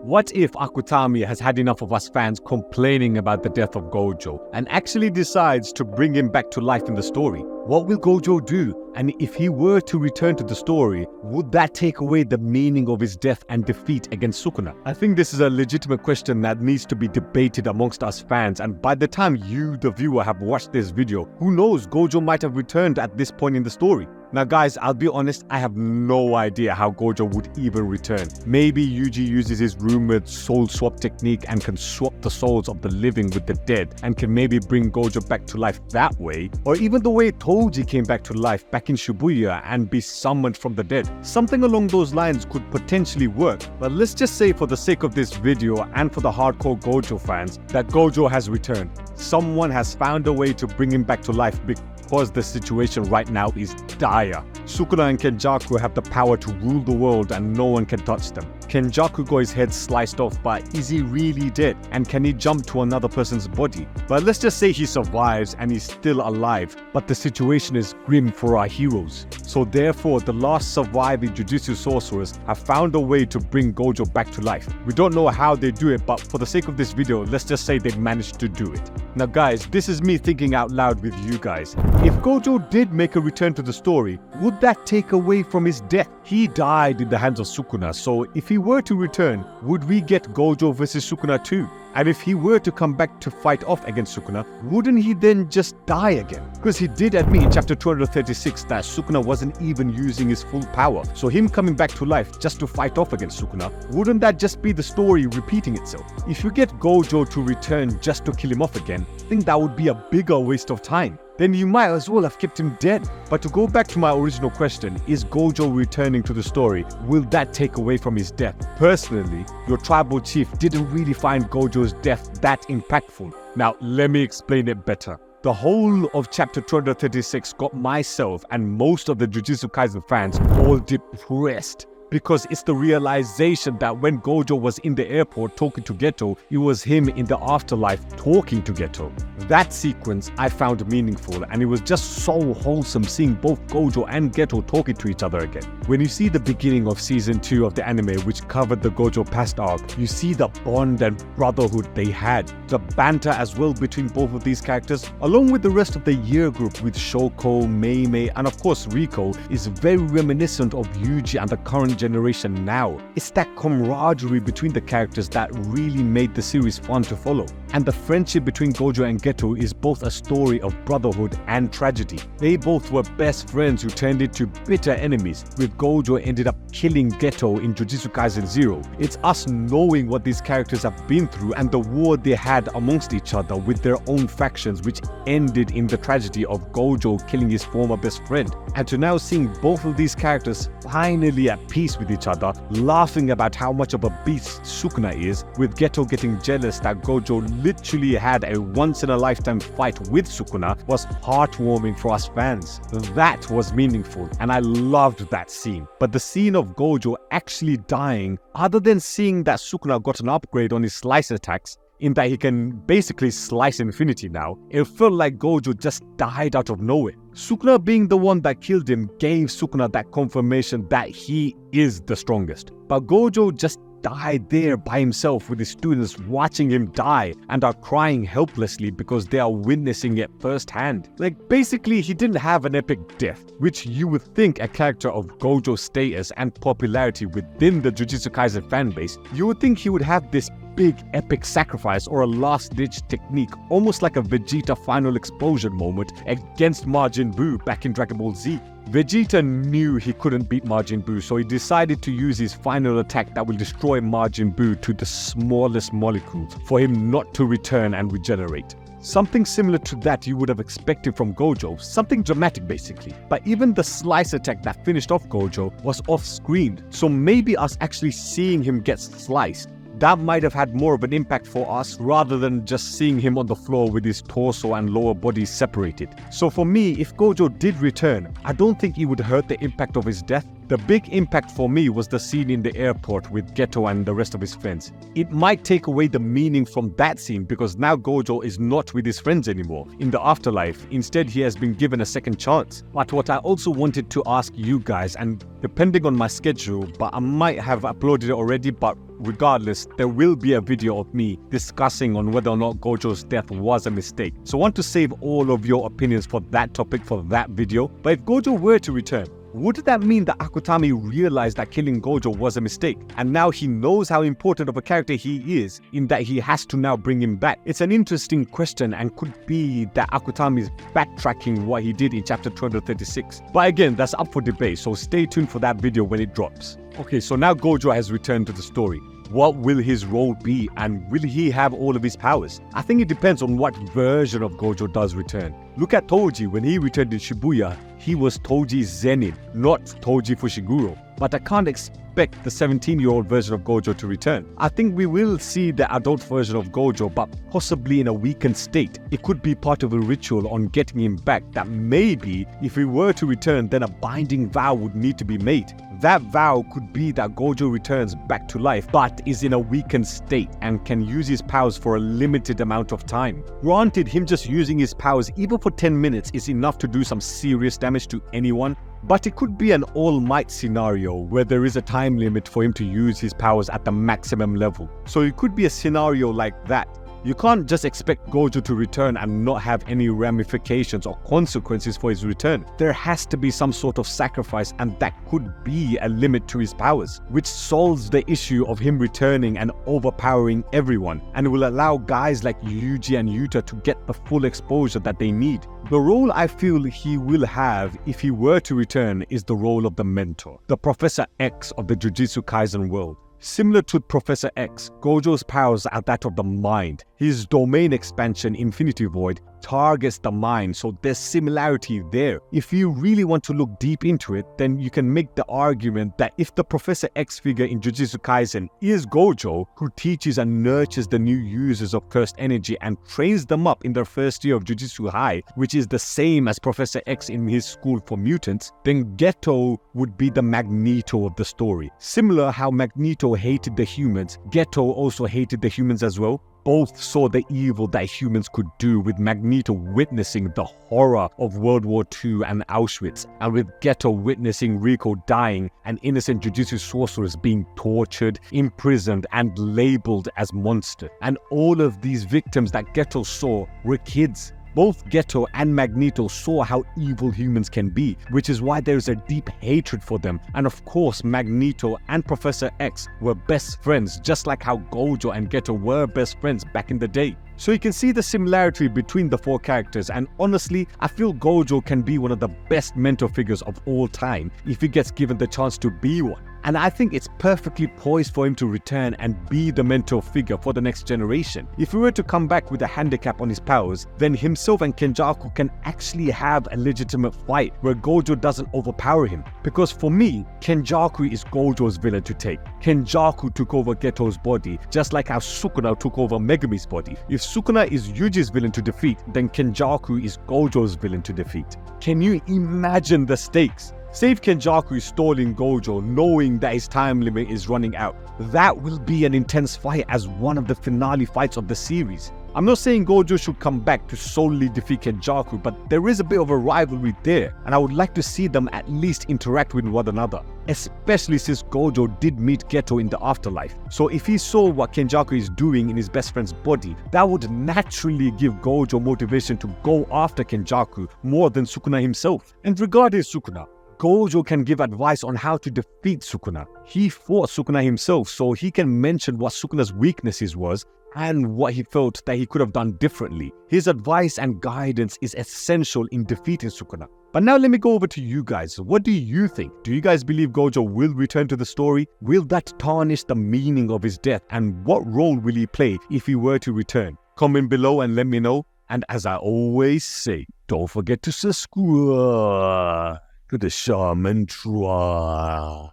What if Akutami has had enough of us fans complaining about the death of Gojo and actually decides to bring him back to life in the story? What will Gojo do? And if he were to return to the story, would that take away the meaning of his death and defeat against Sukuna? I think this is a legitimate question that needs to be debated amongst us fans, and by the time you, the viewer, have watched this video, who knows, Gojo might have returned at this point in the story. Now guys, I'll be honest, I have no idea how Gojo would even return. Maybe Yuji uses his rumored soul swap technique and can swap the souls of the living with the dead and can maybe bring Gojo back to life that way. Or even the way Toji came back to life back in Shibuya and be summoned from the dead. Something along those lines could potentially work. But let's just say for the sake of this video and for the hardcore Gojo fans that Gojo has returned. Someone has found a way to bring him back to life because the situation right now is dire. Sukuna and Kenjaku have the power to rule the world and no one can touch them. Kenjaku got his head sliced off, but is he really dead? And can he jump to another person's body? But let's just say he survives and he's still alive, but the situation is grim for our heroes. So therefore, the last surviving Jujutsu sorcerers have found a way to bring Gojo back to life. We don't know how they do it, but for the sake of this video, let's just say they managed to do it. Now guys, this is me thinking out loud with you guys. If Gojo did make a return to the story, would that take away from his death? He died in the hands of Sukuna, so if he were to return, would we get Gojo versus Sukuna too? And if he were to come back to fight off against Sukuna, wouldn't he then just die again? Because he did admit in chapter 236 that Sukuna wasn't even using his full power. So him coming back to life just to fight off against Sukuna, wouldn't that just be the story repeating itself? If you get Gojo to return just to kill him off again, I think that would be a bigger waste of time. Then you might as well have kept him dead. But to go back to my original question, is Gojo returning to the story? Will that take away from his death? Personally, your tribal chief didn't really find Gojo's death that impactful. Now, let me explain it better. The whole of chapter 236 got myself and most of the Jujutsu Kaisen fans all depressed. Because it's the realization that when Gojo was in the airport talking to Geto, it was him in the afterlife talking to Geto. That sequence I found meaningful, and it was just so wholesome seeing both Gojo and Geto talking to each other again. When you see the beginning of season 2 of the anime, which covered the Gojo past arc, you see the bond and brotherhood they had. The banter as well between both of these characters, along with the rest of the year group with Shoko, Mei, and of course Riko, is very reminiscent of Yuji and the current generation now. It's that camaraderie between the characters that really made the series fun to follow. And the friendship between Gojo and Geto is both a story of brotherhood and tragedy. They both were best friends who turned into bitter enemies, with Gojo ended up killing Geto in Jujutsu Kaisen 0. It's us knowing what these characters have been through and the war they had amongst each other with their own factions, which ended in the tragedy of Gojo killing his former best friend. And to now seeing both of these characters finally at peace with each other, laughing about how much of a beast Sukuna is, with Geto getting jealous that Gojo literally had a once-in-a-lifetime fight with Sukuna, was heartwarming for us fans. That was meaningful, and I loved that scene. But the scene of Gojo actually dying, other than seeing that Sukuna got an upgrade on his slice attacks, in that he can basically slice infinity now, it felt like Gojo just died out of nowhere. Sukuna being the one that killed him gave Sukuna that confirmation that he is the strongest. But Gojo just died there by himself with his students watching him die and are crying helplessly because they are witnessing it firsthand. Like basically he didn't have an epic death, which you would think a character of Gojo's status and popularity within the Jujutsu Kaisen fanbase, you would think he would have this big epic sacrifice or a last-ditch technique, almost like a Vegeta final explosion moment against Majin Buu back in Dragon Ball Z. Vegeta knew he couldn't beat Majin Buu, so he decided to use his final attack that will destroy Majin Buu to the smallest molecules for him not to return and regenerate. Something similar to that you would have expected from Gojo, something dramatic basically. But even the slice attack that finished off Gojo was off-screen, so maybe us actually seeing him get sliced, that might have had more of an impact for us rather than just seeing him on the floor with his torso and lower body separated. So for me, if Gojo did return, I don't think it would hurt the impact of his death. The big impact for me was the scene in the airport with Geto and the rest of his friends. It might take away the meaning from that scene because now Gojo is not with his friends anymore in the afterlife. Instead, he has been given a second chance. But what I also wanted to ask you guys, and depending on my schedule, but I might have uploaded it already, but regardless, there will be a video of me discussing on whether or not Gojo's death was a mistake. So I want to save all of your opinions for that topic for that video. But if Gojo were to return, would that mean that Akutami realized that killing Gojo was a mistake and now he knows how important of a character he is in that he has to now bring him back? It's an interesting question and could be that Akutami is backtracking what he did in chapter 236. But again, that's up for debate, so stay tuned for that video when it drops. Okay, so now Gojo has returned to the story. What will his role be and will he have all of his powers? I think it depends on what version of Gojo does return. Look at Toji. When he returned in Shibuya, he was Toji Zenin, not Toji Fushiguro. But I can't expect the 17-year-old version of Gojo to return. I think we will see the adult version of Gojo, but possibly in a weakened state. It could be part of a ritual on getting him back that maybe if he were to return, then a binding vow would need to be made. That vow could be that Gojo returns back to life, but is in a weakened state and can use his powers for a limited amount of time. Granted, him just using his powers even for 10 minutes is enough to do some serious damage to anyone, but it could be an All Might scenario where there is a time limit for him to use his powers at the maximum level. So it could be a scenario like that. You can't just expect Gojo to return and not have any ramifications or consequences for his return. There has to be some sort of sacrifice, and that could be a limit to his powers, which solves the issue of him returning and overpowering everyone, and will allow guys like Yuji and Yuta to get the full exposure that they need. The role I feel he will have if he were to return is the role of the mentor, the Professor X of the Jujutsu Kaisen world. Similar to Professor X, Gojo's powers are that of the mind. His domain expansion, Infinity Void, targets the mind, so there's similarity there. If you really want to look deep into it, then you can make the argument that if the Professor X figure in Jujutsu Kaisen is Gojo, who teaches and nurtures the new users of cursed energy and trains them up in their first year of Jujutsu High, which is the same as Professor X in his school for mutants, then Geto would be the Magneto of the story. Similar how Magneto hated the humans, Geto also hated the humans as well. Both saw the evil that humans could do, with Magneto witnessing the horror of World War II and Auschwitz, and with Geto witnessing Riko dying and innocent Jujutsu sorcerers being tortured, imprisoned, and labeled as monsters. And all of these victims that Geto saw were kids. Both Geto and Magneto saw how evil humans can be, which is why there is a deep hatred for them. And of course, Magneto and Professor X were best friends, just like how Gojo and Geto were best friends back in the day. So you can see the similarity between the four characters, and honestly, I feel Gojo can be one of the best mentor figures of all time if he gets given the chance to be one. And I think it's perfectly poised for him to return and be the mentor figure for the next generation. If he were to come back with a handicap on his powers, then himself and Kenjaku can actually have a legitimate fight where Gojo doesn't overpower him. Because for me, Kenjaku is Gojo's villain to take. Kenjaku took over Geto's body, just like how Sukuna took over Megami's body. If Sukuna is Yuji's villain to defeat, then Kenjaku is Gojo's villain to defeat. Can you imagine the stakes? Say if Kenjaku is stalling Gojo, knowing that his time limit is running out. That will be an intense fight as one of the finale fights of the series. I'm not saying Gojo should come back to solely defeat Kenjaku, but there is a bit of a rivalry there, and I would like to see them at least interact with one another, especially since Gojo did meet Geto in the afterlife. So if he saw what Kenjaku is doing in his best friend's body, that would naturally give Gojo motivation to go after Kenjaku more than Sukuna himself. And regarding Sukuna, Gojo can give advice on how to defeat Sukuna. He fought Sukuna himself, so he can mention what Sukuna's weaknesses was and what he felt that he could have done differently. His advice and guidance is essential in defeating Sukuna. But now let me go over to you guys. What do you think? Do you guys believe Gojo will return to the story? Will that tarnish the meaning of his death? And what role will he play if he were to return? Comment below and let me know. And as I always say, don't forget to subscribe to the Shaman Tribe.